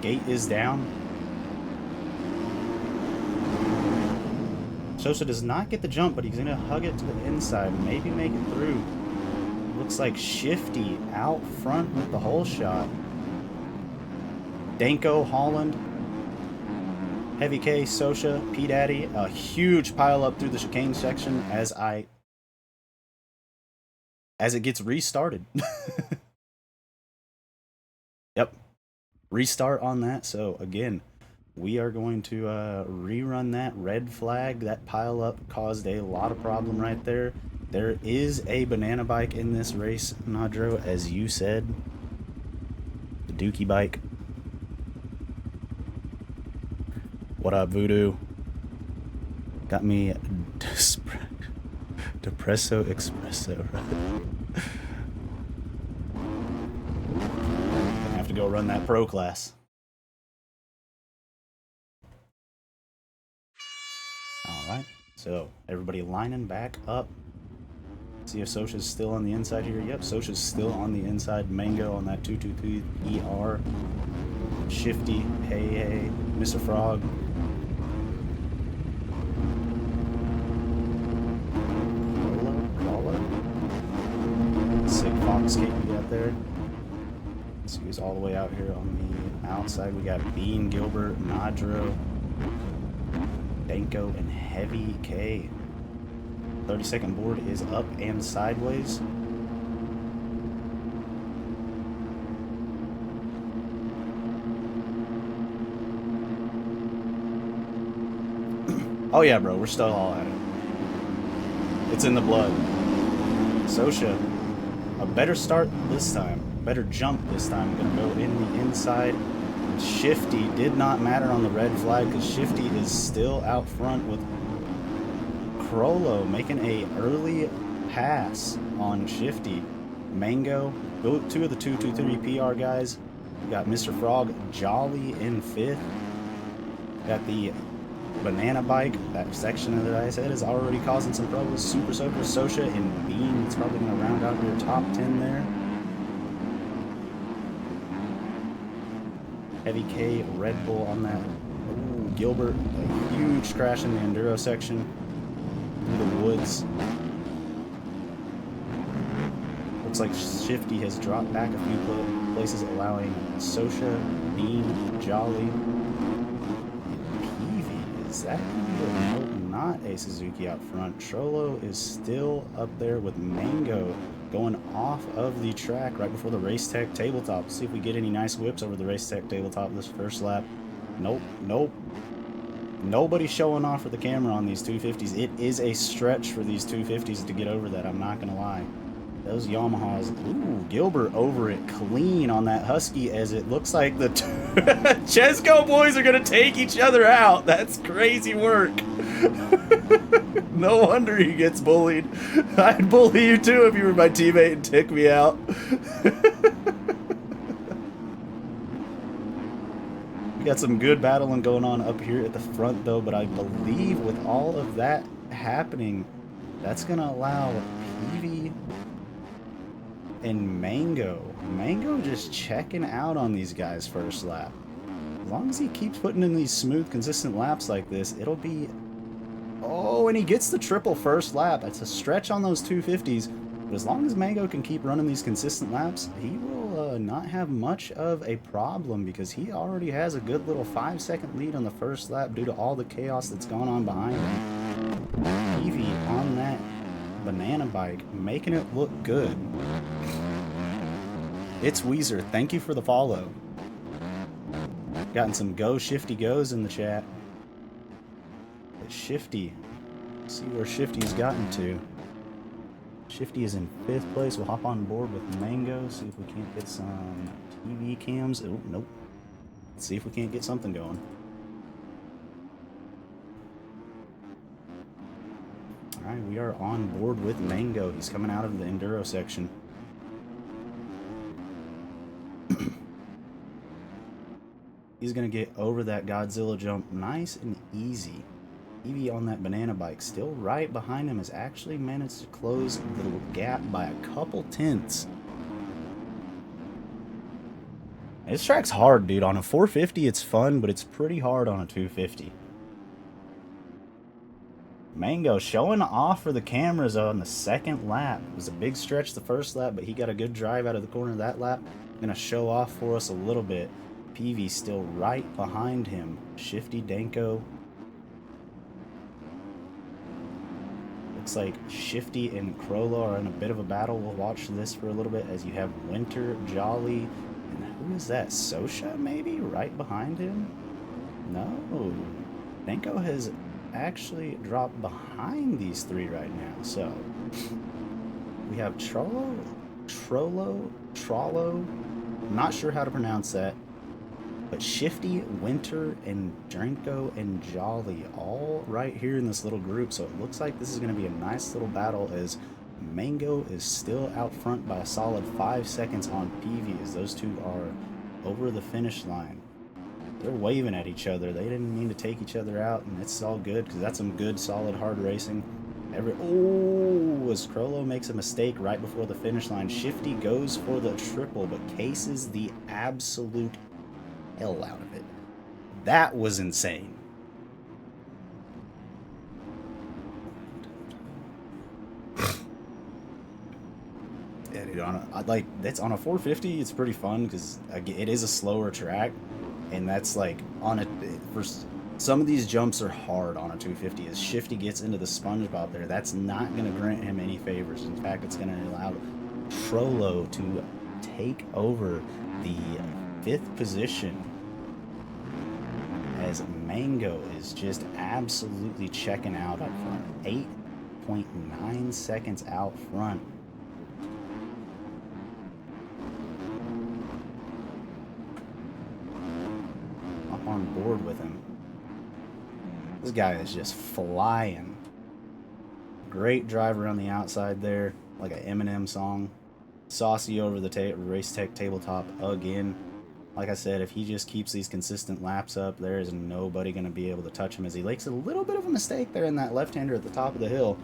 Gate is down. Sosa does not get the jump, but he's going to hug it to the inside. Maybe make it through. Looks like Shifty out front with the hole shot. Danko, Holland, Heavy K, Sosha, P Daddy. A huge pile up through the chicane section as it gets restarted. Yep. Restart on that. So again, we are going to rerun that red flag. That pile up caused a lot of problem right there. There is a banana bike in this race, Nadro, as you said. The Dookie bike. What up, Voodoo? Got me Depresso Espresso. Gonna have to go run that pro class. Alright, so everybody lining back up. See if Sosha's still on the inside here. Yep, Sosha's still on the inside. Mango on that 223 ER. Shifty, hey, Mr. Frog. Sick Fox KP out there. So he's all the way out here on the outside. We got Bean, Gilbert, Nadro, Danko, and Heavy K. 30-second board is up and sideways. Oh yeah, bro, we're still all at it. It's in the blood. Sosha, a better start this time. Better jump this time. Gonna go in the inside. Shifty did not matter on the red flag because Shifty is still out front with Crollo making a early pass on Shifty. Mango, two of the 223 PR guys. We got Mr. Frog, Jolly in 5th. Got the banana bike. That section that I said is already causing some troubles. Super Soaker, Sosha, and Bean. It's probably going to round out your top 10 there. Heavy K, Red Bull on that. Ooh, Gilbert, a huge crash in the enduro section. Through the woods. Looks like Shifty has dropped back a few places, allowing Sosha, Bean, Jolly, and Peavy. Is that nope, not a Suzuki out front. Trollo is still up there with Mango going off of the track right before the Race Tech tabletop. Let's see if we get any nice whips over the Race Tech tabletop this first lap. Nope. Nobody's showing off for the camera on these 250s. It is a stretch for these 250s to get over that, I'm not going to lie. Those Yamahas. Ooh, Gilbert over it clean on that Husky as it looks like the Chesco boys are going to take each other out. That's crazy work. No wonder he gets bullied. I'd bully you too if you were my teammate and tick me out. We got some good battling going on up here at the front though, but I believe with all of that happening, that's going to allow Peavy and Mango just checking out on these guys first lap. As long as he keeps putting in these smooth, consistent laps like this, it'll be... Oh, and he gets the triple first lap. It's a stretch on those 250s. But as long as Mango can keep running these consistent laps, he will not have much of a problem because he already has a good little 5-second lead on the first lap due to all the chaos that's gone on behind him. Evie on that banana bike, making it look good. It's Weezer. Thank you for the follow. Gotten some Go Shifty Goes in the chat. But Shifty. See where Shifty's gotten to. Shifty is in 5th place. We'll hop on board with Mango. See if we can't get some TV cams. Oh, nope. Let's see if we can't get something going. Alright, we are on board with Mango. He's coming out of the enduro section. He's going to get over that Godzilla jump nice and easy. Evie on that banana bike, still right behind him, has actually managed to close the gap by a couple tenths. This track's hard, dude. On a 450, it's fun, but it's pretty hard on a 250. Mango showing off for the cameras on the second lap. It was a big stretch the first lap, but he got a good drive out of the corner of that lap. Gonna show off for us a little bit. PV still right behind him. Shifty, Danko. Looks like Shifty and Crollo are in a bit of a battle. We'll watch this for a little bit as you have Winter, Jolly, and who is that? Sosha, maybe? Right behind him? No. Danko has actually dropped behind these three right now. So we have Trollo, not sure how to pronounce that, but Shifty, Winter, and Dranko and Jolly all right here in this little group. So it looks like this is going to be a nice little battle as Mango is still out front by a solid 5 seconds on PV as those two are over the finish line. They're waving at each other. They didn't mean to take each other out, and it's all good because that's some good, solid, hard racing. As Crollo makes a mistake right before the finish line, Shifty goes for the triple, but cases the absolute hell out of it. That was insane. Yeah, dude, that's on a 450. It's pretty fun because it is a slower track. And that's like for some of these jumps are hard on a 250. As Shifty gets into the sponge out there, that's not going to grant him any favors. In fact, it's going to allow Trollo to take over the 5th position as Mango is just absolutely checking out up front. 8.9 seconds out front. On board with him. This guy is just flying. Great drive around the outside there, like an Eminem song. Saucy over the Race Tech tabletop again. Like I said, if he just keeps these consistent laps up, there is nobody going to be able to touch him as he makes a little bit of a mistake there in that left-hander at the top of the hill.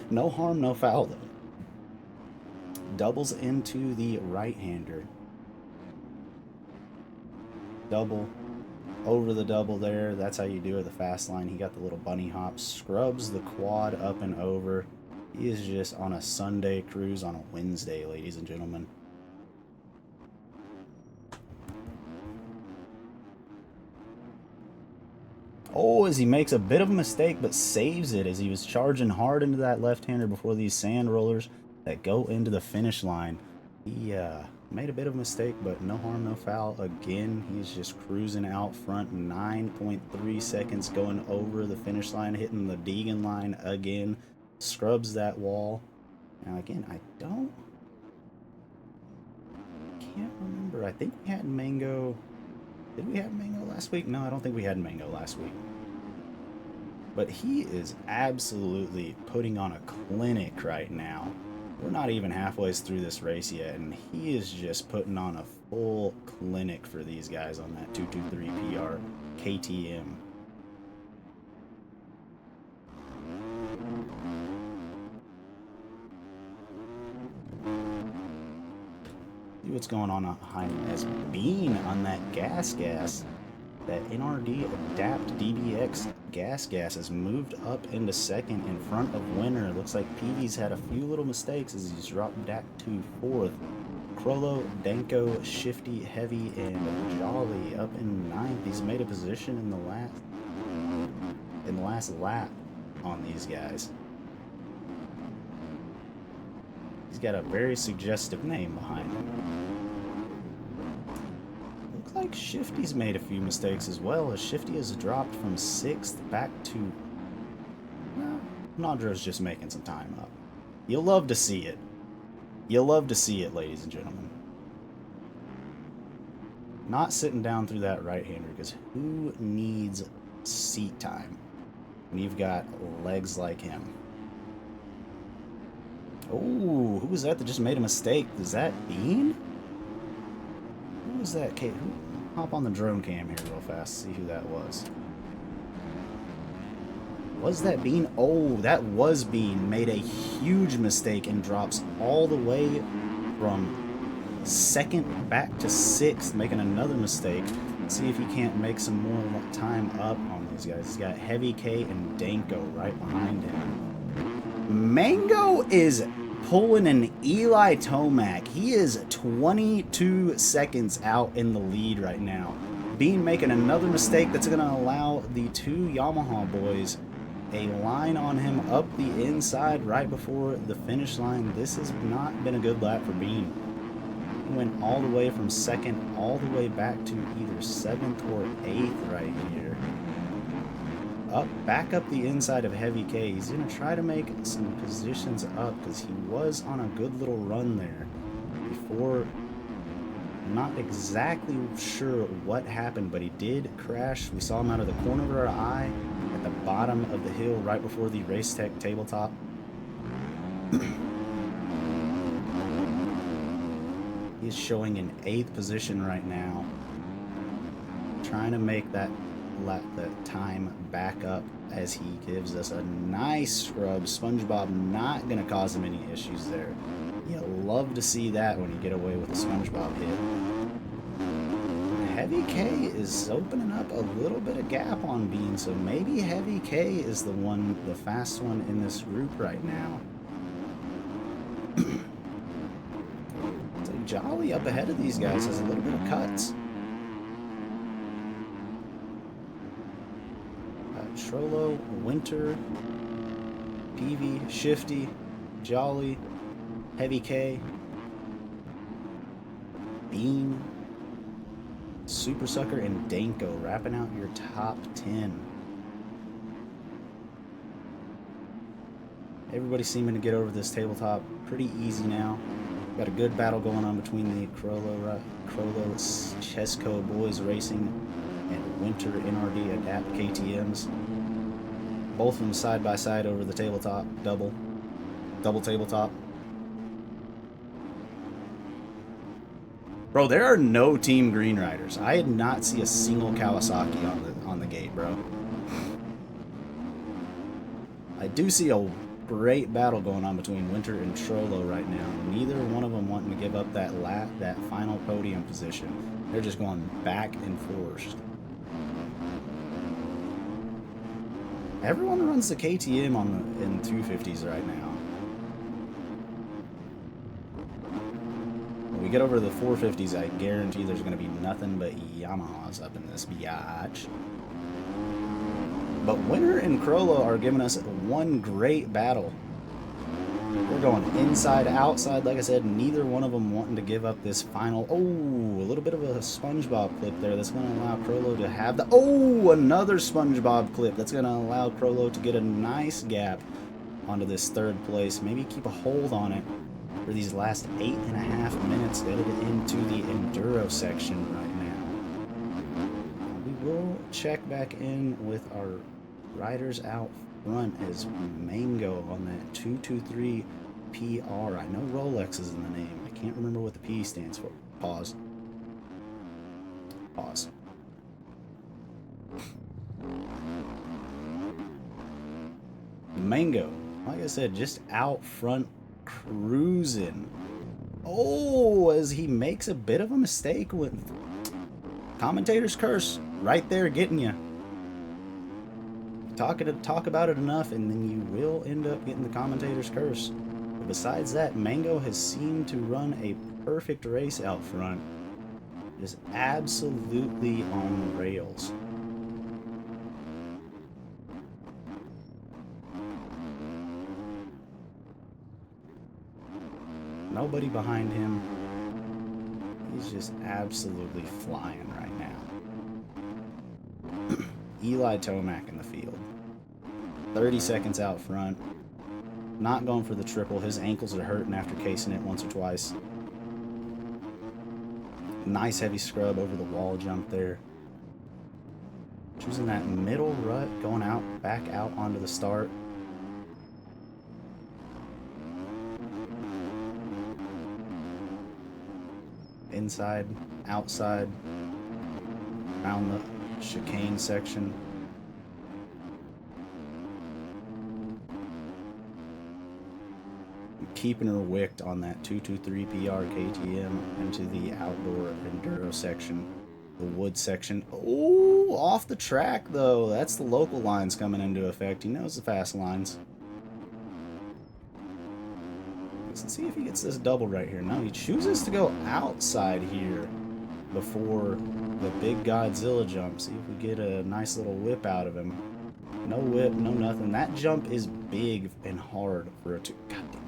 No harm, no foul though. Doubles into the right-hander. Double. Over the double there. That's how you do it, the fast line. He got the little bunny hop. Scrubs the quad up and over. He is just on a Sunday cruise on a Wednesday, ladies and gentlemen. Oh, as he makes a bit of a mistake, but saves it as he was charging hard into that left-hander before these sand rollers that go into the finish line. He made a bit of a mistake, but no harm, no foul. Again, he's just cruising out front. 9.3 seconds going over the finish line, hitting the Deegan line again. Scrubs that wall. Now, again, I can't remember. I think we had Mango. Did we have Mango last week? No, I don't think we had Mango last week. But he is absolutely putting on a clinic right now. We're not even halfway through this race yet, and he is just putting on a full clinic for these guys on that 223 PR KTM. See what's going on behind him as Bean on that gas. That NRD Adapt DBX gas has moved up into second in front of Winner. Looks like PV's had a few little mistakes as he's dropped back to 4th. Crollo, Danko, Shifty, Heavy, and Jolly up in 9th. He's made a position in the last lap on these guys. He's got a very suggestive name behind him. Looks like Shifty's made a few mistakes as well, as Shifty has dropped from 6th back to... Well, Nadro's just making some time up. You'll love to see it. You'll love to see it, ladies and gentlemen. Not sitting down through that right-hander, because who needs seat time when you've got legs like him? Oh, who was that just made a mistake? Is that Bean? Who was that? Kate, hop on the drone cam here real fast, see who that was. Was that Bean? Oh, that was Bean. Made a huge mistake and drops all the way from second back to sixth, making another mistake. Let's see if he can't make some more time up on these guys. He's got Heavy K and Danko right behind him. Mango is pulling an Eli Tomac. He is 22 seconds out in the lead right now. Bean making another mistake that's going to allow the two Yamaha boys a line on him up the inside right before the finish line. This has not been a good lap for Bean. He went all the way from second all the way back to either seventh or eighth right here. Back up the inside of Heavy K. He's going to try to make some positions up because he was on a good little run there before. I'm not exactly sure what happened, but he did crash. We saw him out of the corner of our eye at the bottom of the hill right before the Race Tech tabletop. He's showing in 8th position right now, trying to make that time back up as he gives us a nice scrub. SpongeBob not going to cause him any issues there. You love to see that when you get away with a SpongeBob hit. Heavy K is opening up a little bit of gap on Bean, so maybe Heavy K is the fast one in this group right now. So Jolly up ahead of these guys has a little bit of cuts. Trollo, Winter, Peavy, Shifty, Jolly, Heavy K, Bean, Super Sucker, and Danko wrapping out your top 10. Everybody seeming to get over this tabletop pretty easy now. Got a good battle going on between the Crollo Chesco Boys Racing and Winter NRD Adapt KTMs. Both of them side by side over the tabletop, double tabletop. Bro, there are no Team Green Riders. I did not see a single Kawasaki on the gate, bro. I do see a great battle going on between Winter and Trollo right now. Neither one of them wanting to give up that final podium position. They're just going back and forth. Everyone runs the KTM in 250s right now. When we get over to the 450s, I guarantee there's going to be nothing but Yamahas up in this biatch. But Winter and Crollo are giving us one great battle. We're going inside, outside. Like I said, neither one of them wanting to give up this final. Oh, a little bit of a SpongeBob clip there. That's going to allow Crollo to have the. Oh, another SpongeBob clip. That's going to allow Crollo to get a nice gap onto this third place. Maybe keep a hold on it for these last 8.5 minutes headed into the Enduro section right now. We will check back in with our riders out front as Mango on that 223 PR. I know Rolex is in the name. I can't remember what the P stands for. Pause. Mango, like I said, just out front cruising. Oh, as he makes a bit of a mistake with commentator's curse right there getting you. Talk about it enough and then you will end up getting the commentator's curse. But besides that, Mango has seemed to run a perfect race out front. Just absolutely on the rails. Nobody behind him. He's just absolutely flying right now. Eli Tomac in the field. 30 seconds out front. Not going for the triple. His ankles are hurting after casing it once or twice. Nice heavy scrub over the wall jump there. Choosing that middle rut, going out, back out onto the start. Inside, outside, around the chicane section. keeping her wicked on that 223 PR KTM into the outdoor enduro section, the wood section. Oh, off the track though. That's the local lines coming into effect. He knows the fast lines. Let's see if he gets this double right here. No, he chooses to go outside here before the big Godzilla jump. See if we get a nice little whip out of him. No whip, no nothing. That jump is big and hard for a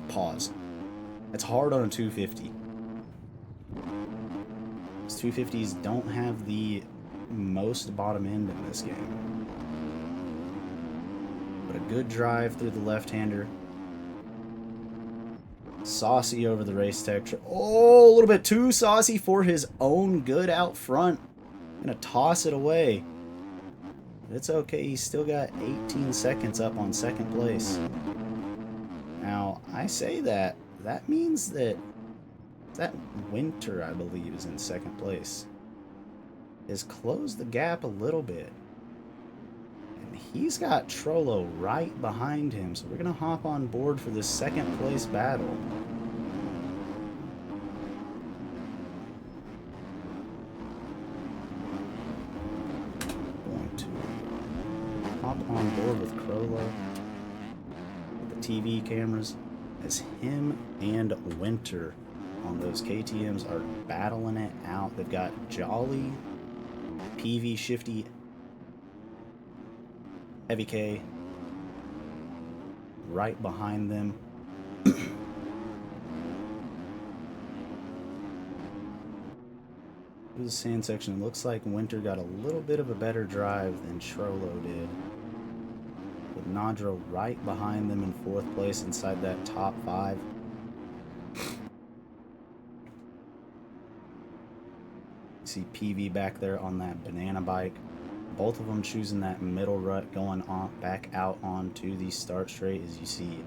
pause. That's hard on a 250. These 250s don't have the most bottom end in this game. But a good drive through the left-hander. Saucy over the race tech. Oh, a little bit too saucy for his own good out front. Gonna toss it away. It's okay, he's still got 18 seconds up on second place. Now, I say that means that Winter, I believe, is in second place. Has closed the gap a little bit. And he's got Trollo right behind him, so we're gonna hop on board for this second place battle. On board with Crollo with the TV cameras as him and Winter on those KTMs are battling it out. They've got Jolly, PV Shifty, Heavy K right behind them. The sand section, it looks like Winter got a little bit of a better drive than Trollo did. With Nadra right behind them in fourth place inside that top 5. You see PV back there on that banana bike. Both of them choosing that middle rut, going on back out onto the start straight, as you see.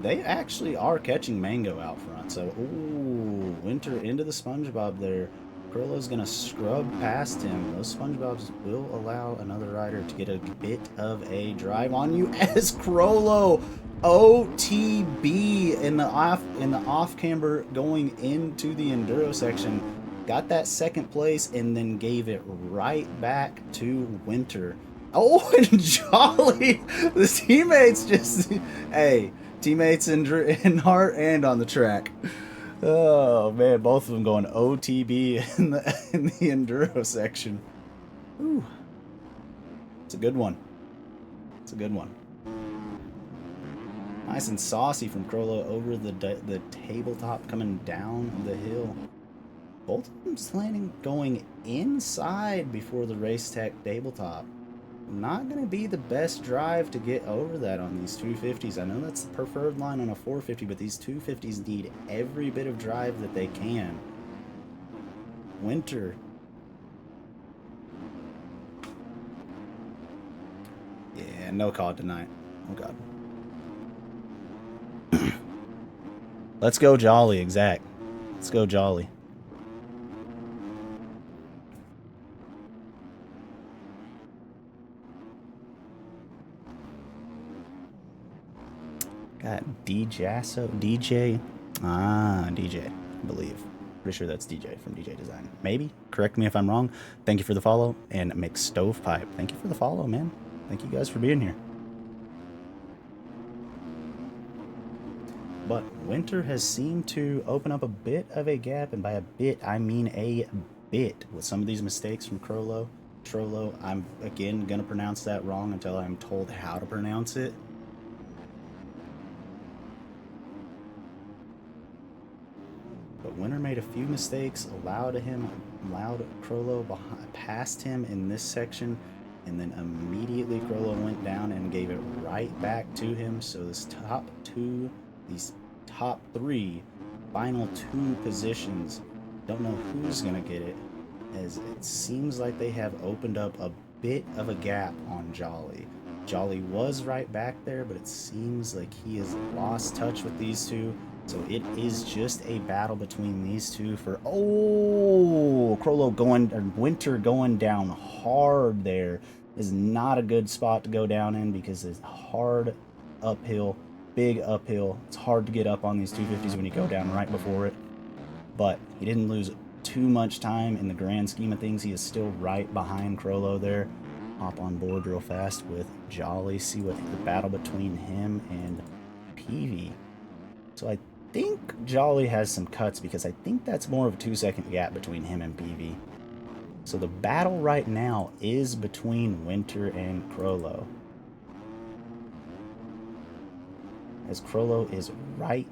They actually are catching Mango out front. So, ooh, Winter into the SpongeBob there. Crollo's going to scrub past him. Those SpongeBobs will allow another rider to get a bit of a drive on you as Crollo OTB in the off camber going into the enduro section. Got that second place and then gave it right back to Winter. Oh, and Jolly, the teammates just, hey, teammates in heart and on the track. Oh man, both of them going OTB in the enduro section. Ooh, it's a good one. It's a good one. Nice and saucy from Crollo over the tabletop coming down the hill. Both of them planning going inside before the race tech tabletop. Not going to be the best drive to get over that on these 250s. I know that's the preferred line on a 450, but these 250s need every bit of drive that they can. Winter. Yeah, no call tonight. Oh, God. Let's go Jolly, exact. Let's go Jolly. Got DJ. DJ, I believe. Pretty sure that's DJ from DJ Design. Maybe. Correct me if I'm wrong. Thank you for the follow. And McStovepipe. Thank you for the follow, man. Thank you guys for being here. But Winter has seemed to open up a bit of a gap, and by a bit, I mean a bit, with some of these mistakes from Trollo. I'm, again, going to pronounce that wrong until I'm told how to pronounce it. But Winter made a few mistakes, allowed Crollo past him in this section, and then immediately Crollo went down and gave it right back to him. So these top 3, final 2 positions, don't know who's going to get it, as it seems like they have opened up a bit of a gap on Jolly. Jolly was right back there, but it seems like he has lost touch with these two. So it is just a battle between these two for, oh, Crollo Winter going down hard there. is not a good spot to go down in because it's hard uphill, big uphill. It's hard to get up on these 250s when you go down right before it. But he didn't lose too much time in the grand scheme of things. He is still right behind Crollo there. Hop on board real fast with Jolly, see what the battle between him and Peavy. So I think Jolly has some cuts because I think that's more of a 2-second gap between him and Peavy. So the battle right now is between Winter and Crollo. As Crollo is right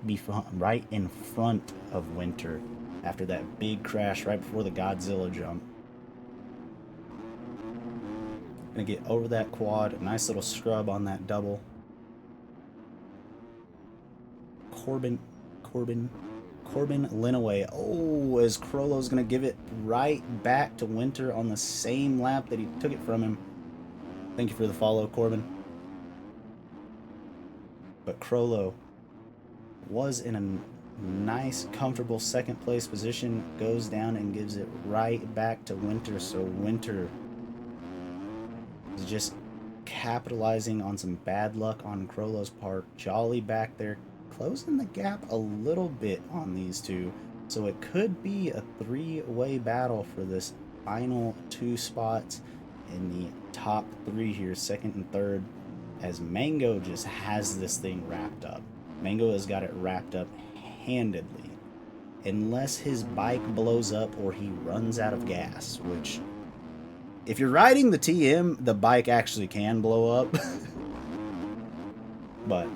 in front of Winter after that big crash right before the Godzilla jump. Gonna get over that quad, a nice little scrub on that double. Corbin Linaway. Oh, as Crollo's gonna give it right back to Winter on the same lap that he took it from him. Thank you for the follow, Corbin. But Crollo was in a nice, comfortable second place position, goes down and gives it right back to Winter. So Winter is just capitalizing on some bad luck on Crollo's part. Jolly back there closing the gap a little bit on these two. So it could be a three-way battle for this final 2 spots in the top 3 here, second and third, as Mango just has this thing wrapped up. Mango has got it wrapped up handedly. Unless his bike blows up or he runs out of gas, which, if you're riding the TM, the bike actually can blow up. But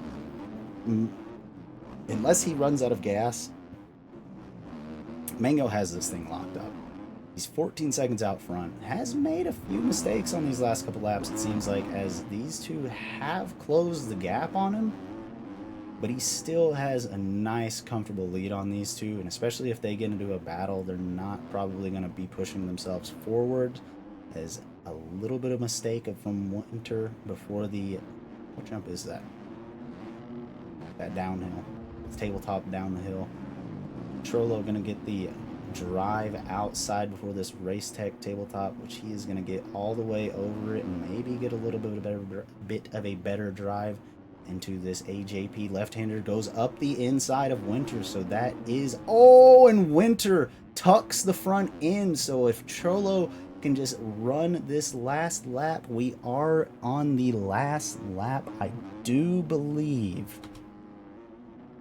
unless he runs out of gas, Mango has this thing locked up. He's 14 seconds out front. Has made a few mistakes on these last couple laps, it seems like, as these two have closed the gap on him. But he still has a nice, comfortable lead on these two. And especially if they get into a battle, they're not probably going to be pushing themselves forward. As a little bit of mistake from Winter before the... What jump is that? That downhill. It's tabletop down the hill. Trollo going to get the drive outside before this Race Tech tabletop, which he is going to get all the way over it and maybe get a little bit of a better drive into this AJP. Left-hander goes up the inside of Winter, so that is... Oh, and Winter tucks the front end, so if Trollo can just run this last lap, we are on the last lap, I do believe.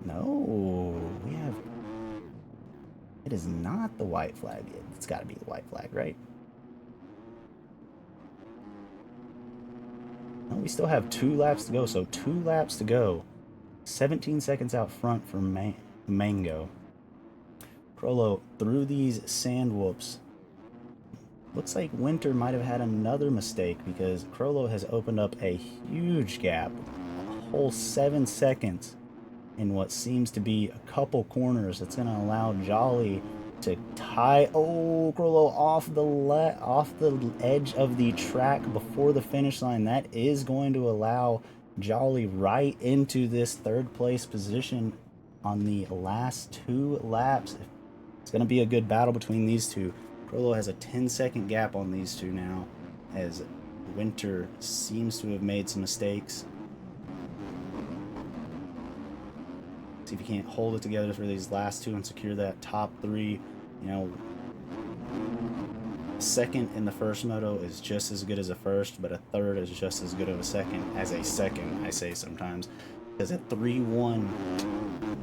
No, we have... It is not the white flag. It's got to be the white flag, right? No, we still have 2 laps to go. So 2 laps to go. 17 seconds out front for Mango. Crollo through these sand whoops. Looks like Winter might have had another mistake because Crollo has opened up a huge gap. A whole 7 seconds. In what seems to be a couple corners. That's going to allow Jolly to tie... Oh, Crollo off the edge of the track before the finish line. That is going to allow Jolly right into this 3rd place position on the last 2 laps. It's going to be a good battle between these two. Crollo has a 10-second gap on these two now, as Winter seems to have made some mistakes. See if he can't hold it together for these last 2 and secure that top 3. You know, second in the first moto is just as good as a first, but a third is just as good of a second as a second, I say sometimes. Because a 3-1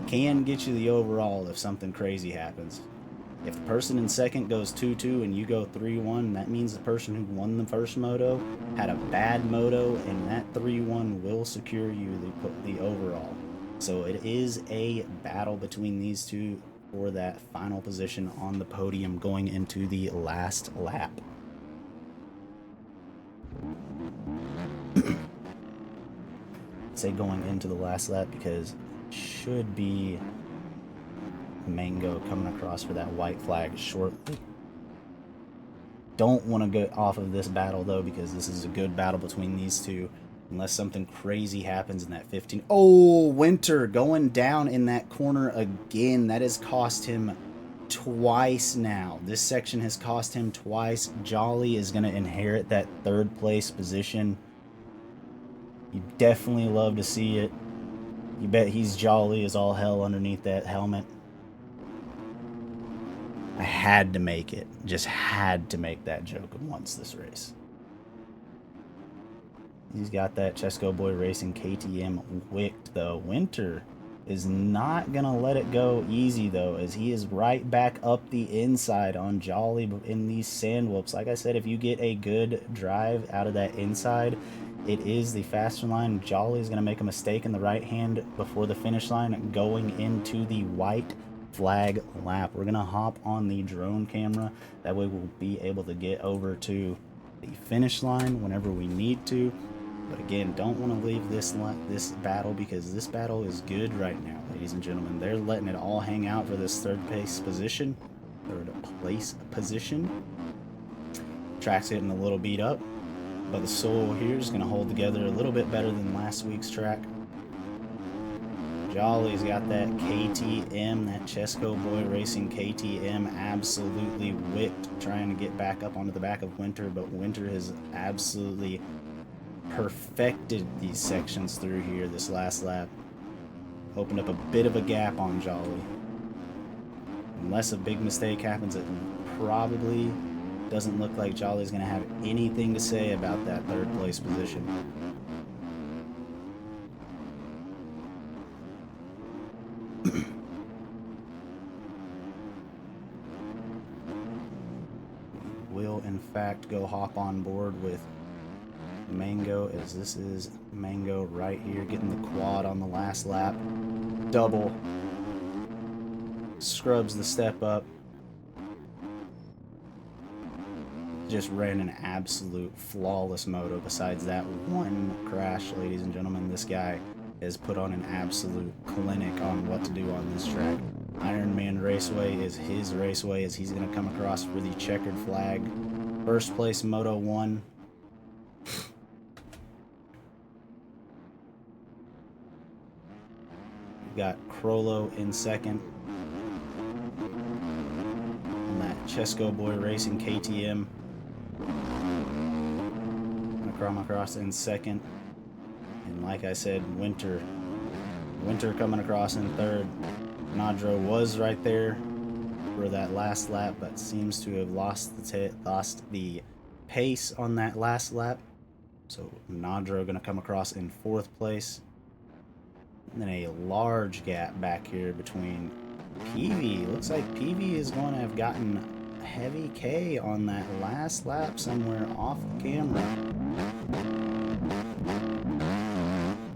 can get you the overall if something crazy happens. If the person in second goes 2-2 and you go 3-1, that means the person who won the first moto had a bad moto, and that 3-1 will secure you the overall. So it is a battle between these two for that final position on the podium going into the last lap. Say going into the last lap because it should be Mango coming across for that white flag shortly. Don't want to get off of this battle though, because this is a good battle between these two. Unless something crazy happens in that 15. Oh, Winter going down in that corner again. That has cost him twice now. This section has cost him twice. Jolly is going to inherit that 3rd place position. You definitely love to see it. You bet he's jolly as all hell underneath that helmet. I had to make it. Just had to make that joke once this race. He's got that Chesco Boy Racing KTM wicked, though. Winter is not going to let it go easy, though, as he is right back up the inside on Jolly in these sand whoops. Like I said, if you get a good drive out of that inside, it is the faster line. Jolly is going to make a mistake in the right hand before the finish line, going into the white flag lap. We're going to hop on the drone camera. That way we'll be able to get over to the finish line whenever we need to. But again, don't want to leave this battle, because this battle is good right now, ladies and gentlemen. They're letting it all hang out for this third place position. Track's getting a little beat up, but the soul here is going to hold together a little bit better than last week's track. Jolly's got that KTM, that Chesco Boy Racing KTM, absolutely whipped, trying to get back up onto the back of Winter, but Winter has absolutely perfected these sections through here this last lap. Opened up a bit of a gap on Jolly. Unless a big mistake happens, it probably doesn't look like Jolly's going to have anything to say about that 3rd place position. Will in fact go hop on board with Mango, as this is Mango right here getting the quad on the last lap. Double. Scrubs the step up. Just ran an absolute flawless moto. Besides that one crash, ladies and gentlemen, this guy has put on an absolute clinic on what to do on this track. Ironman Raceway is his raceway, as he's going to come across for the checkered flag. 1st place Moto 1. We've got Crollo in 2nd. On that Chesco Boy Racing KTM. Gonna come across in 2nd. And like I said, Winter coming across in 3rd. Nadro was right there for that last lap, but seems to have lost the pace on that last lap. So Nadro going to come across in 4th place. And then a large gap back here between Peavy. Looks like Peavy is going to have gotten Heavy K on that last lap somewhere off camera.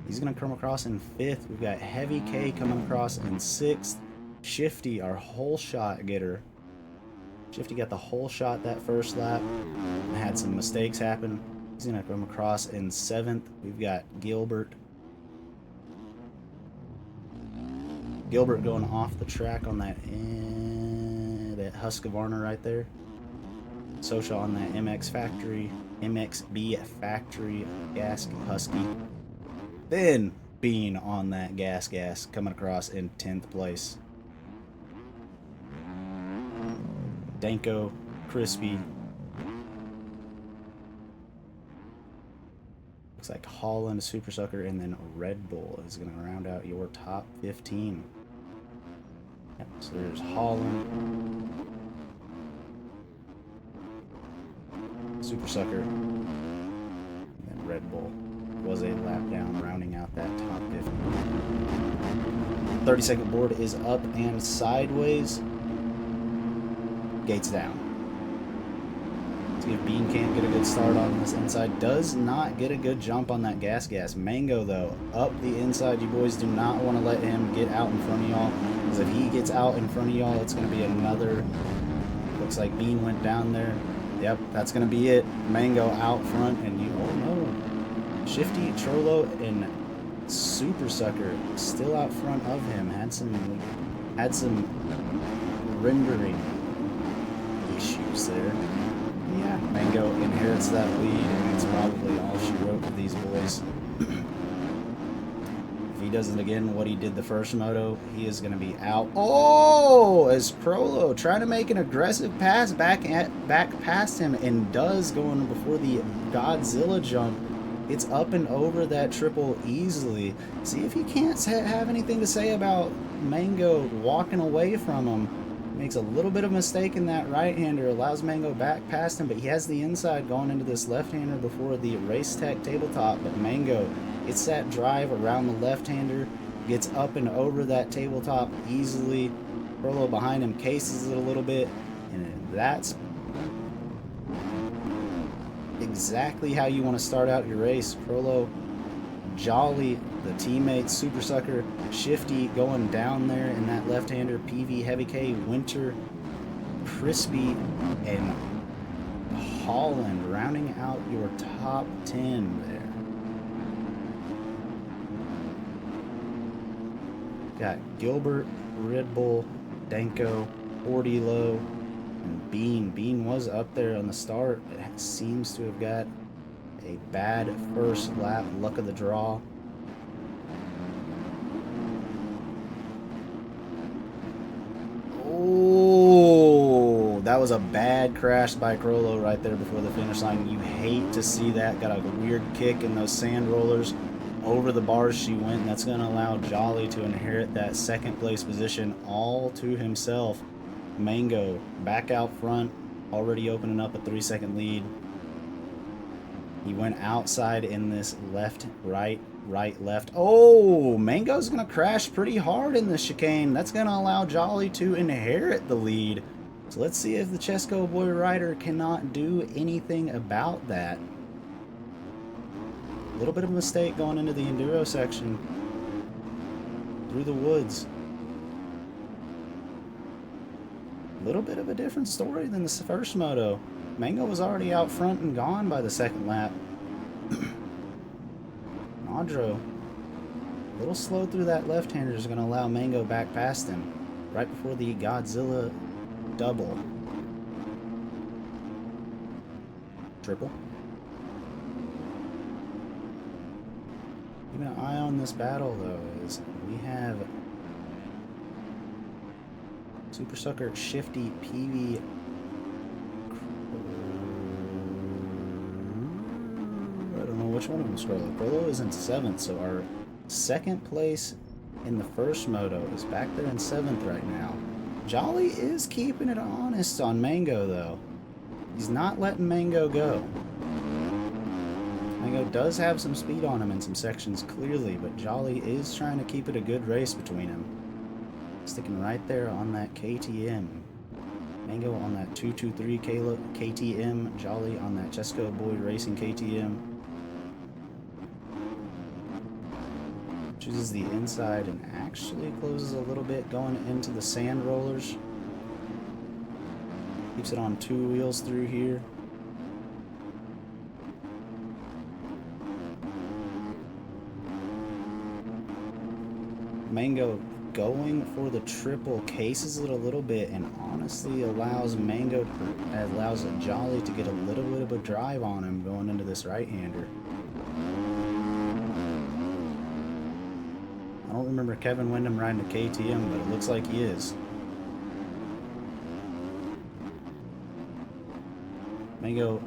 He's going to come across in 5th. We've got Heavy K coming across in 6th. Shifty, our whole shot getter. Shifty got the whole shot that first lap. Had some mistakes happen. He's going to come across in 7th. We've got Gilbert going off the track on that Husqvarna right there. Sosha on that MXB factory gas Husky. Then Bean on that gas coming across in 10th place. Danko, Crispy. Looks like Holland, Super Sucker, and then Red Bull is going to round out your top 15. Yep, so there's Holland, Super Sucker, and then Red Bull was a lap down, rounding out that top 50. 30-second board is up and sideways. Gates down. See if Bean can't get a good start on this inside. Does not get a good jump on that gas. Mango, though, up the inside. You boys do not want to let him get out in front of y'all, because if he gets out in front of y'all, it's going to be another... Looks like Bean went down there. Yep, that's going to be it. Mango out front, and you... Oh, no. Shifty, Trollo, and Super Sucker still out front of him. Had some rendering issues there. Yeah, Mango inherits that lead, and it's probably all she wrote for these boys. he does it again, what he did the first moto, he is going to be out. Oh, as Prolo trying to make an aggressive pass back past him, and does, going before the Godzilla jump. It's up and over that triple easily. See if he can't have anything to say about Mango walking away from him. Makes a little bit of mistake in that right-hander, allows Mango back past him, but he has the inside going into this left-hander before the Race Tech tabletop. But Mango, it's that drive around the left-hander, gets up and over that tabletop easily. Prolo behind him cases it a little bit, and that's exactly how you want to start out your race. Prolo, Jolly, the teammate, Super Sucker, Shifty going down there in that left-hander, PV, Heavy K, Winter, Crispy, and Holland rounding out your top 10 there. Got Gilbert, Red Bull, Danko, Ordilo, and Bean. Bean was up there on the start, but seems to have got a bad first lap, luck of the draw. Oh, that was a bad crash by Crollo right there before the finish line. You hate to see that. Got a weird kick in those sand rollers. Over the bars she went, and that's going to allow Jolly to inherit that second place position all to himself. Mango back out front, already opening up a 3-second lead. He went outside in this left, right, left. Oh, Mango's going to crash pretty hard in the chicane. That's going to allow Jolly to inherit the lead. So let's see if the Chesco Boy rider cannot do anything about that. A little bit of a mistake going into the enduro section through the woods. A little bit of a different story than the first moto. Mango was already out front and gone by the second lap. Nadro, a little slow through that left-hander, is going to allow Mango back past him right before the Godzilla double. Triple. Keeping an eye on this battle, though, is we have Super Sucker, Shifty, PV, I don't know which one of them is Crollo. Crollo is in 7th, so our second place in the first moto is back there in 7th right now. Jolly is keeping it honest on Mango, though. He's not letting Mango go. Mango does have some speed on him in some sections, clearly, but Jolly is trying to keep it a good race between them. Sticking right there on that KTM. Mango on that 223 KTM. Jolly on that Chesco Boy Racing KTM. Chooses the inside and actually closes a little bit going into the sand rollers. Keeps it on 2 wheels through here. Mango going for the triple, cases it a little bit, and honestly allows Jolly to get a little bit of a drive on him going into this right-hander. I don't remember Kevin Windham riding a KTM, but it looks like he is. Mango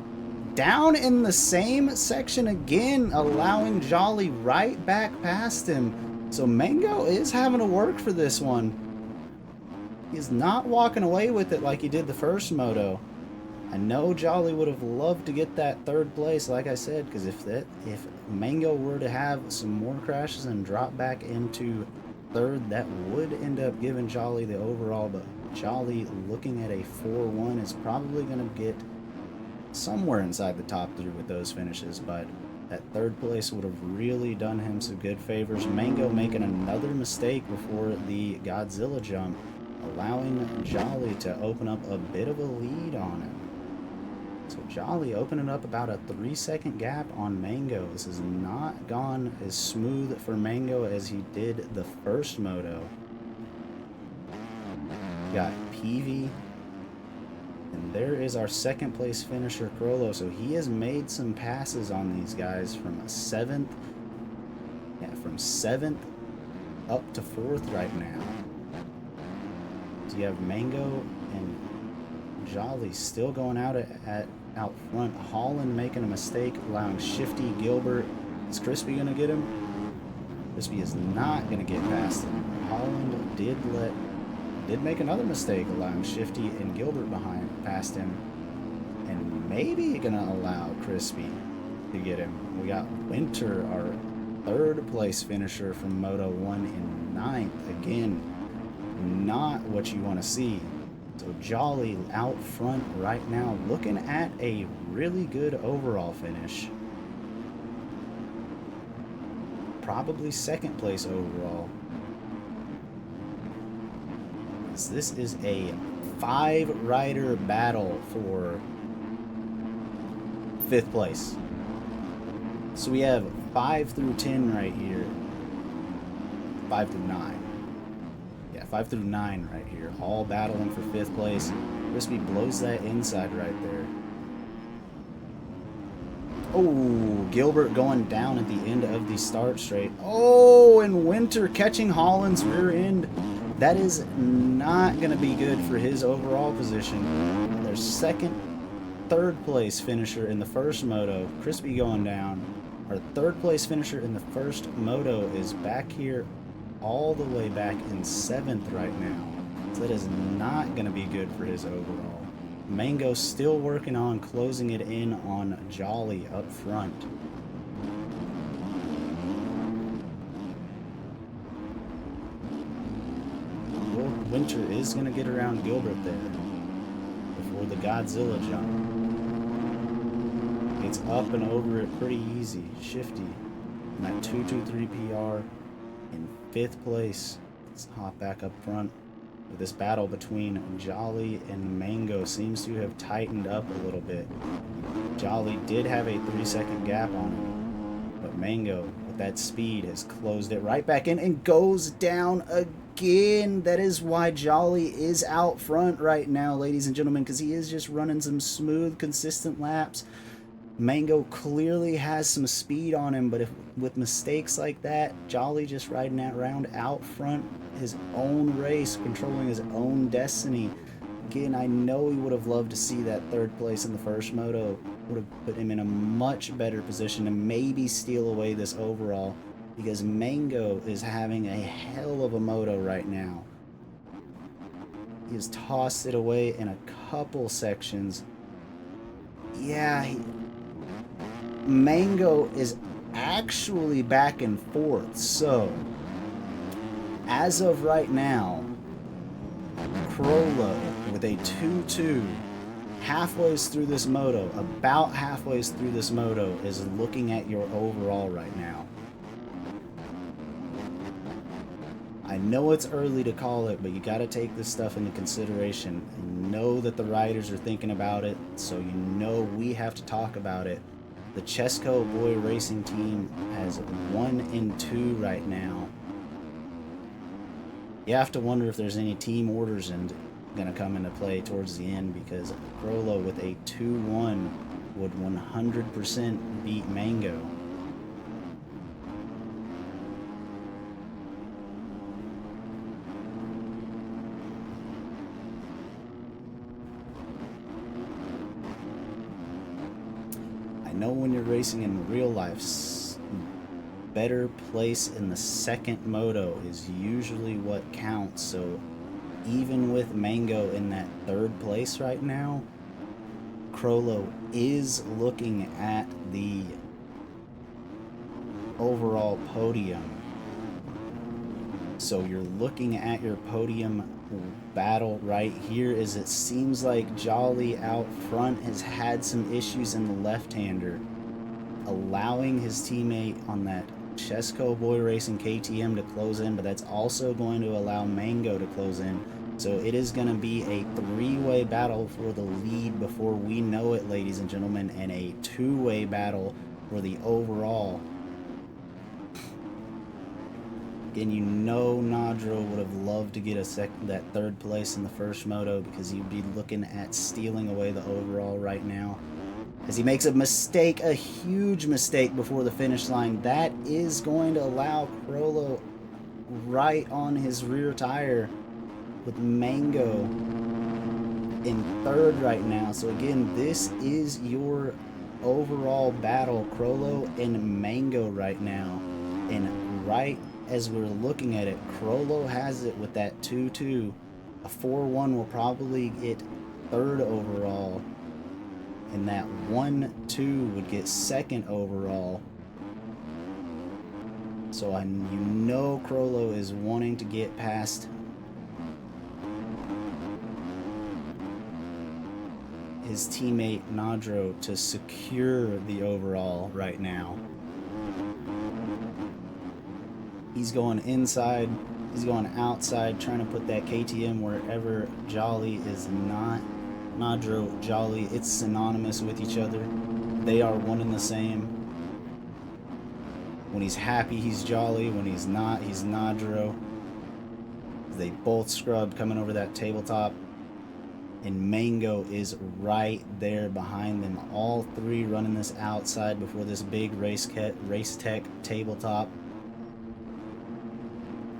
down in the same section again, allowing Jolly right back past him. So Mango is having to work for this one. He's not walking away with it like he did the first moto. I know Jolly would have loved to get that 3rd place, like I said, because if Mango were to have some more crashes and drop back into 3rd, that would end up giving Jolly the overall. But Jolly, looking at a 4-1, is probably going to get somewhere inside the top 3 with those finishes, but that 3rd place would have really done him some good favors. Mango making another mistake before the Godzilla jump, allowing Jolly to open up a bit of a lead on him. So Jolly opening up about a 3-second gap on Mango. This has not gone as smooth for Mango as he did the first moto. Got PV. And there is our 2nd place finisher, Crollo. So he has made some passes on these guys from 7th up to fourth right now. So you have Mango and Jolly still going out out front. Holland making a mistake, allowing Shifty Gilbert. Is Crispy going to get him? Crispy is not going to get past him. Holland did make another mistake, allowing Shifty and Gilbert past him. And maybe going to allow Crispy to get him. We got Winter, our third place finisher from Moto 1 in ninth. Again, not what you want to see. So Jolly out front right now, looking at a really good overall finish. Probably second place overall. This is a 5-rider battle for 5th place. So we have 5 through 10 right here. 5 through 9. Yeah, 5 through 9 right here. All battling for 5th place. Crispy blows that inside right there. Oh, Gilbert going down at the end of the start straight. Oh, and Winter catching Holland's rear end. That is not going to be good for his overall position. Their third place finisher in the first moto. Crispy going down. Our third place finisher in the first moto is back here all the way back in 7th right now. So that is not going to be good for his overall. Mango still working on closing it in on Jolly up front. Winter is going to get around Gilbert there before the Godzilla jump. It's up and over it pretty easy. Shifty. And that 223 PR in 5th place. Let's hop back up front. This battle between Jolly and Mango seems to have tightened up a little bit. Jolly did have a 3-second gap on him, but Mango, with that speed, has closed it right back in and goes down again. That is why Jolly is out front right now, ladies and gentlemen, because he is just running some smooth, consistent laps. Mango clearly has some speed on him, but with mistakes like that, Jolly just riding that round out front, his own race, controlling his own destiny. Again, I know he would have loved to see that 3rd place in the first moto. Would have put him in a much better position to maybe steal away this overall, because Mango is having a hell of a moto right now. He has tossed it away in a couple sections. Yeah, Mango is actually back and forth. So, as of right now, Crollo with a 2-2 halfways through this moto, about halfway through this moto, is looking at your overall right now. I know it's early to call it, but you got to take this stuff into consideration and know that the riders are thinking about it, so you know we have to talk about it. The Chesco Boy Racing team has 1 and 2 right now. You have to wonder if there's any team orders going to come into play towards the end, because Crollo with a 2-1 would 100% beat Mango. I know when you're racing in real life, better place in the second moto is usually what counts. So even with Mango in that 3rd place right now, Crollo is looking at the overall podium. So you're looking at your podium battle right here, as it seems like Jolly out front has had some issues in the left-hander, allowing his teammate on that Chesco Boy Racing KTM to close in, but that's also going to allow Mango to close in. So it is going to be a 3-way battle for the lead before we know it, ladies and gentlemen, and a 2-way battle for the overall. Again, you know Nadro would have loved to get that 3rd place in the first moto, because he'd be looking at stealing away the overall right now. As he makes a mistake, a huge mistake before the finish line, that is going to allow Crollo right on his rear tire with Mango in third right now. So again, this is your overall battle, Crollo and Mango right now. And right as we're looking at it, Crollo has it with that 2-2. A 4-1 will probably get third overall, and that 1-2 would get second overall. So you know Crollo is wanting to get past his teammate Nadro to secure the overall right now. He's going inside, he's going outside, trying to put that KTM wherever Jolly is not. Nadro, Jolly, it's synonymous with each other. They are one and the same. When he's happy, he's Jolly. When he's not, he's Nadro. They both scrubbed coming over that tabletop. And Mango is right there behind them. All three running this outside before this big race tech tabletop.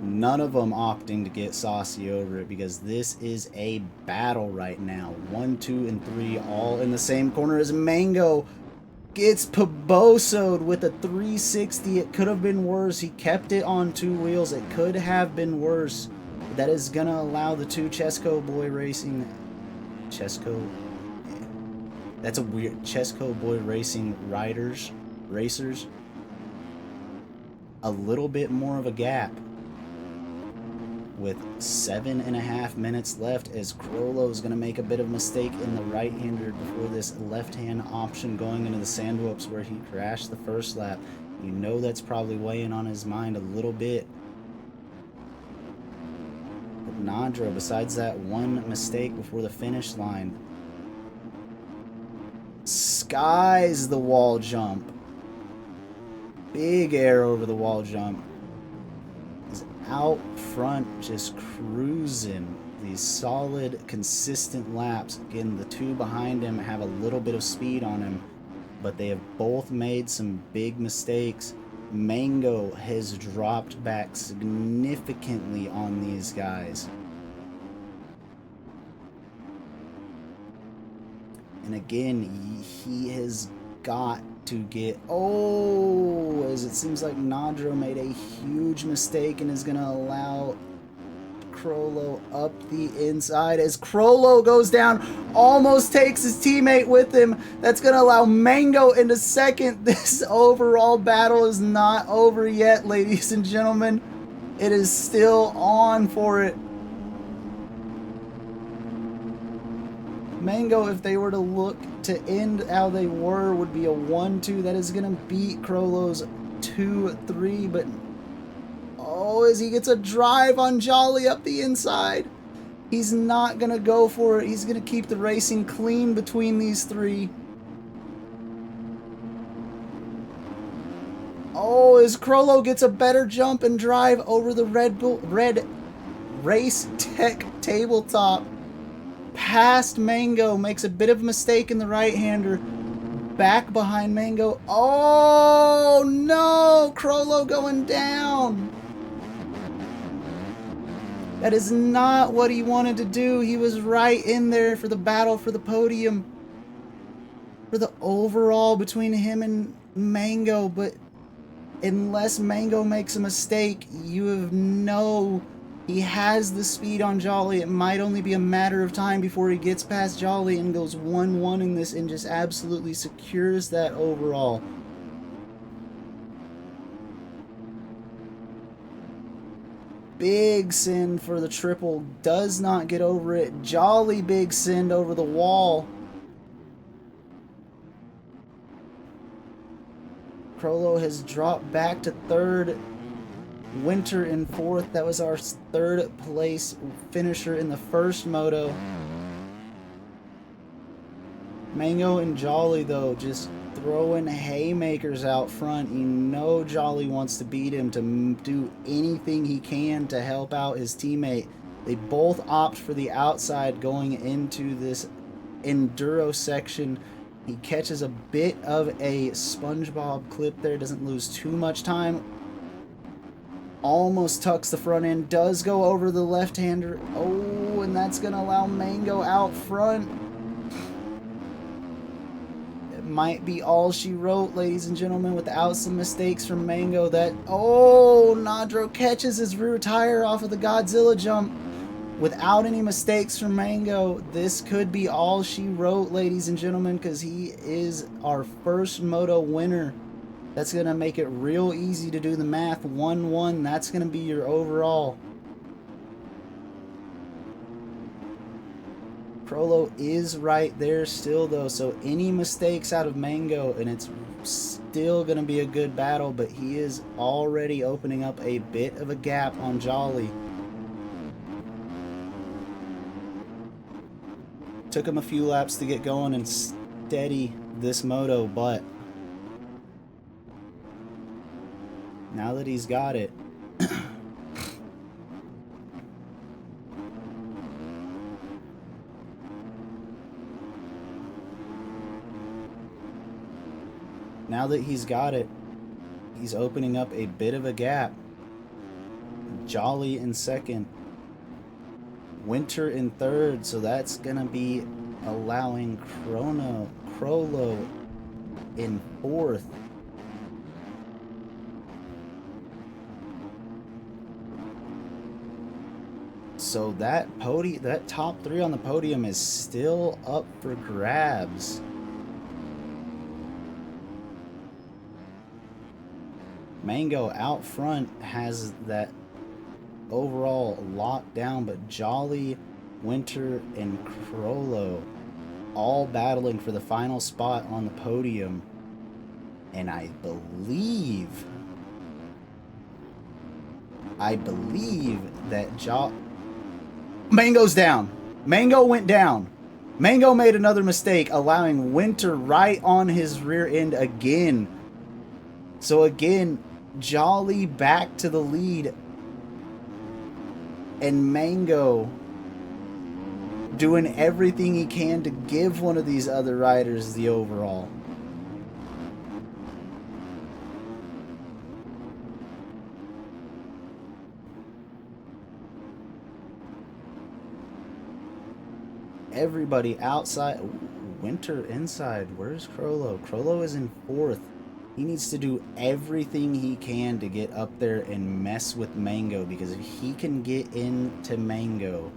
None of them opting to get saucy over it because this is a battle right now. 1, 2, and 3 all in the same corner as Mango gets Paboso'd with a 360. It could have been worse. He kept it on 2 wheels. It could have been worse. That is going to allow the 2 Chesco Boy Racing... Chesco... That's a weird... Chesco Boy Racing racers. A little bit more of a gap. With 7.5 minutes left, as Crollo is going to make a bit of a mistake in the right-hander before this left-hand option going into the sand whoops where he crashed the first lap. You know that's probably weighing on his mind a little bit. But Nadra, besides that one mistake before the finish line, skies the wall jump. Big air over the wall jump. Out front, just cruising these solid, consistent laps. Again, the 2 behind him have a little bit of speed on him, but they have both made some big mistakes. Mango has dropped back significantly on these guys. And again, he has got to get... Oh, as it seems like Nadro made a huge mistake and is going to allow Crollo up the inside as Crollo goes down, almost takes his teammate with him. That's going to allow Mango into second. This overall battle is not over yet, ladies and gentlemen. It is still on for it. Mango, if they were to look to end how they were, would be a 1-2. That is going to beat Crollo's 2-3, but oh, as he gets a drive on Jolly up the inside. He's not going to go for it. He's going to keep the racing clean between these 3. Oh, as Crollo gets a better jump and drive over the Red Race Tech tabletop. Past Mango, makes a bit of a mistake in the right-hander. Back behind Mango. Oh, no! Crollo going down. That is not what he wanted to do. He was right in there for the battle for the podium. For the overall between him and Mango. But unless Mango makes a mistake, you know he has the speed on Jolly. It might only be a matter of time before he gets past Jolly and goes 1-1 in this and just absolutely secures that overall. Big sin for the triple. Does not get over it. Jolly big sin over the wall. Crollo has dropped back to third. Winter in fourth. That was our third place finisher in the first moto. Mango and Jolly, though, just throwing haymakers out front. You know Jolly wants to beat him, to do anything he can to help out his teammate. They both opt for the outside going into this enduro section. He catches a bit of a SpongeBob clip there, doesn't lose too much time. Almost tucks the front end. Does go over the left-hander. Oh, and that's going to allow Mango out front. It might be all she wrote, ladies and gentlemen, without some mistakes from Mango. That, oh, Nadro catches his rear tire off of the Godzilla jump. Without any mistakes from Mango, this could be all she wrote, ladies and gentlemen, because he is our first moto winner. That's going to make it real easy to do the math. 1-1, that's going to be your overall. Crollo is right there still, though, so any mistakes out of Mango, and it's still going to be a good battle, but he is already opening up a bit of a gap on Jolly. Took him a few laps to get going and steady this moto, but now that he's got it, he's opening up a bit of a gap. Jolly in second, Winter in third, so that's gonna be allowing Crollo in fourth. So that top three on the podium is still up for grabs. Mango out front has that overall locked down, but Jolly, Winter, and Crollo all battling for the final spot on the podium. And I believe that Mango's down. Mango went down. Mango made another mistake, allowing Winter right on his rear end again. So again, Jolly back to the lead, and Mango doing everything he can to give one of these other riders the overall. Everybody outside. Ooh, Winter inside. Where's Crollo? Crollo is in fourth. He needs to do everything he can to get up there and mess with Mango, because if he can get into Mango,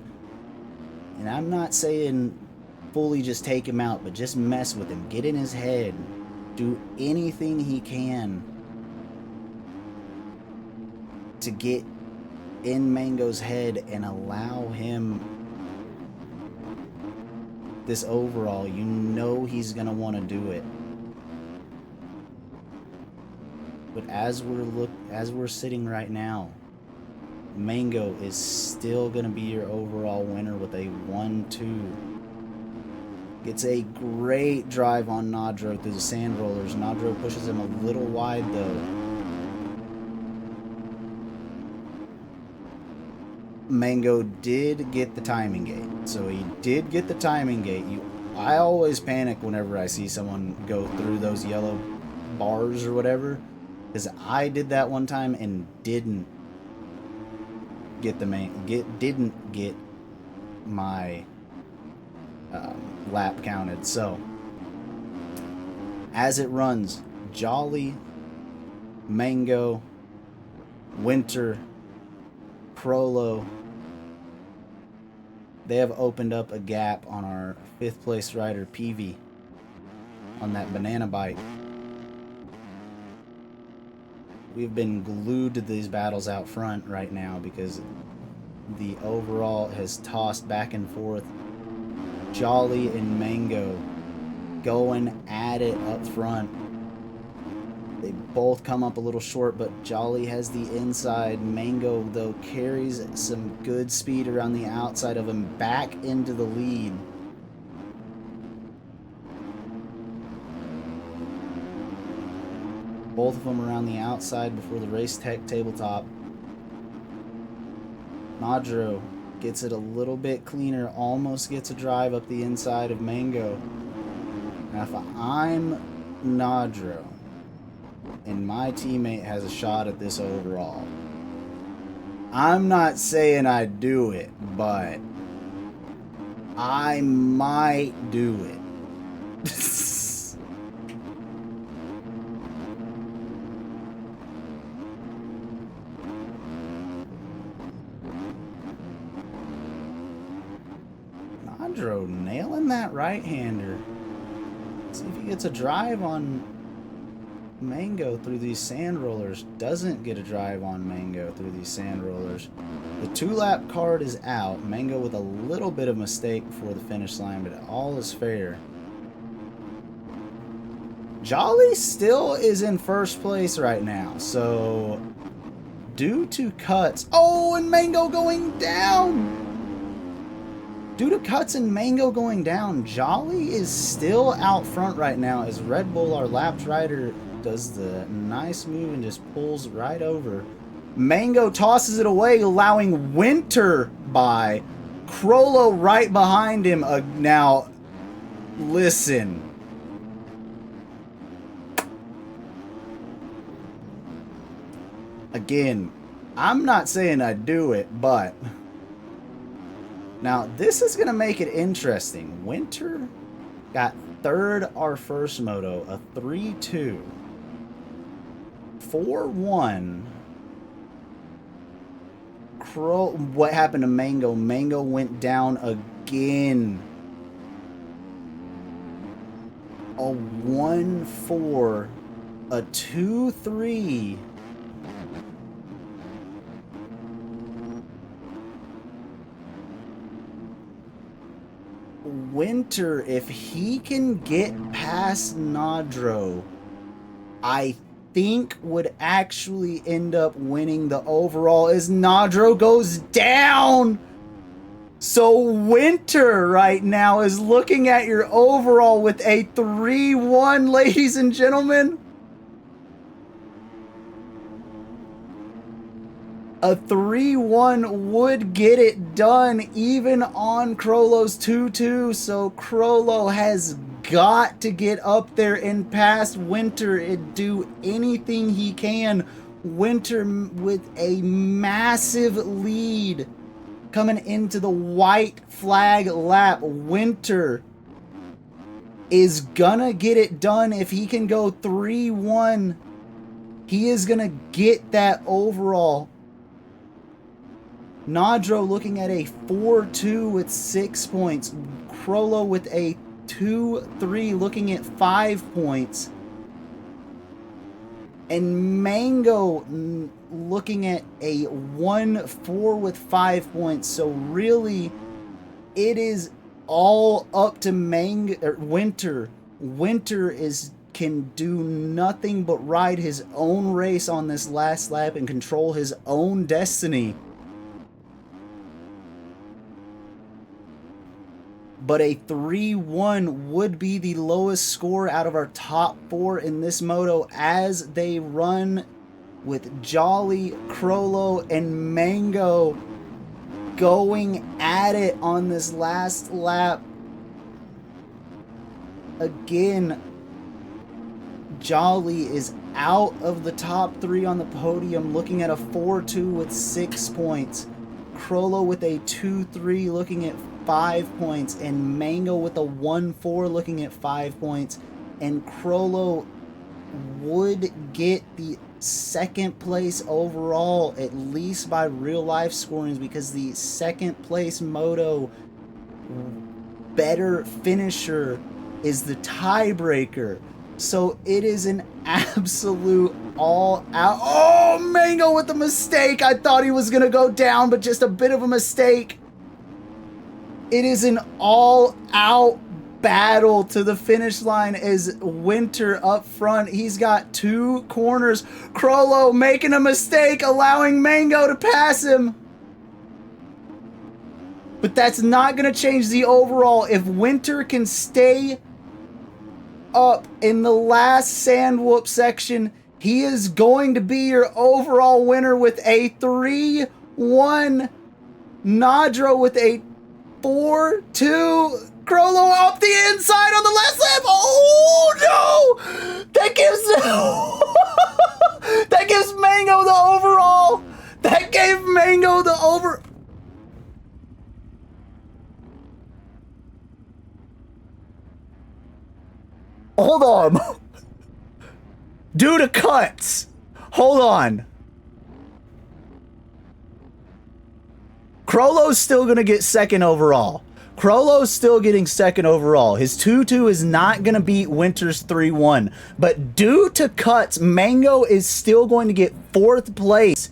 and I'm not saying fully just take him out, but just mess with him, get in his head, do anything he can to get in Mango's head and allow him this overall, you know he's going to want to do it. But as we're sitting right now, Mango is still going to be your overall winner with a 1-2. Gets a great drive on Nadro through the sand rollers. Nadro pushes him a little wide though. Mango did get the timing gate. So he did get the timing gate. I always panic whenever I see someone go through those yellow bars or whatever, because I did that one time and didn't get my lap counted. So as it runs, Jolly, Mango, Winter, Crollo, they have opened up a gap on our 5th place rider PV on that banana bike. We've been glued to these battles out front right now because the overall has tossed back and forth. Jolly and Mango going at it up front. They both come up a little short, but Jolly has the inside. Mango, though, carries some good speed around the outside of him back into the lead. Both of them around the outside before the Race Tech tabletop. Nadro gets it a little bit cleaner, almost gets a drive up the inside of Mango. Now if I'm Nadro and my teammate has a shot at this overall, I'm not saying I do it, but I might do it. Nandro nailing that right-hander. See if he gets a drive on Mango through these sand rollers. Doesn't get a drive on Mango through these sand rollers. The 2-lap card is out. Mango with a little bit of mistake before the finish line, but all is fair. Jolly still is in first place right now, so due to cuts... Oh, and Mango going down! Due to cuts and Mango going down, Jolly is still out front right now as Red Bull, our lapped rider, does the nice move and just pulls right over. Mango tosses it away, allowing Winter by. Crollo right behind him. Now, listen. Again, I'm not saying I do it, but... Now, this is going to make it interesting. Winter got third our first moto, a 3-2. 4-1. What happened to Mango? Mango went down again. A 1-4. A 2-3. Winter, if he can get past Nandro, I think would actually end up winning the overall as Nandro goes down. So Winter right now is looking at your overall with a 3-1, ladies and gentlemen. A 3-1 would get it done even on Crollo's 2-2, so Crollo has got to get up there and pass Winter and do anything he can. Winter with a massive lead coming into the white flag lap. Winter is gonna get it done. If he can go 3-1, he is gonna get that overall. Nandro looking at a 4-2 with 6 points. Crollo with a 2-3 looking at 5 points. And Mango looking at a 1-4 with 5 points. So really, it is all up to Winter. Winter can do nothing but ride his own race on this last lap and control his own destiny. But a 3-1 would be the lowest score out of our top 4 in this moto as they run with Jolly, Crollo, and Mango going at it on this last lap. Again, Jolly is out of the top 3 on the podium, looking at a 4-2 with 6 points. Crollo with a 2-3 looking at 5 points, and Mango with a 1-4 looking at 5 points, and Crollo would get the second place overall, at least by real life scorings, because the second place moto better finisher is the tiebreaker. So it is an absolute all out. Oh, Mango with a mistake. I thought he was gonna go down, but just a bit of a mistake. It is an all-out battle to the finish line as Winter up front. He's got 2 corners. Crollo making a mistake, allowing Mango to pass him. But that's not going to change the overall. If Winter can stay up in the last sand whoop section, he is going to be your overall winner with a 3-1. Nandro with a 4-2. Crollo up the inside on the last lap. Oh no! That gives Mango the overall. That gave Mango the over. Hold on. Due to cuts. Hold on. Crollo's still going to get second overall. Crollo's still getting second overall. His 2-2 is not going to beat Winter's 3-1. But due to cuts, Mango is still going to get fourth place.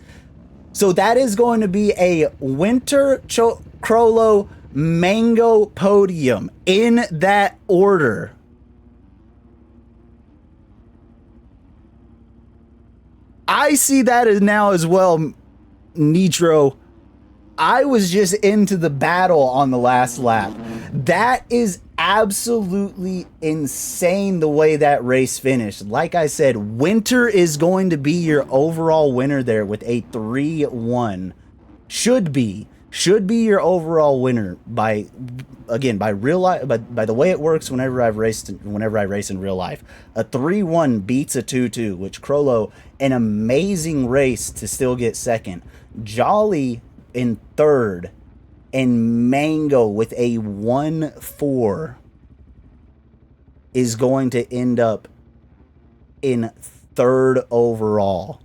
So that is going to be a Winter, Crollo, Mango podium in that order. I see that as now as well, Nitro. I was just into the battle on the last lap. That is absolutely insane the way that race finished. Like I said, Winter is going to be your overall winner there with a 3-1. Should be your overall winner by real life, by the way it works whenever I race in real life. A 3-1 beats a 2-2, which Crollo, an amazing race to still get second. Jolly in third, and Mango with a 1-4 is going to end up in third overall.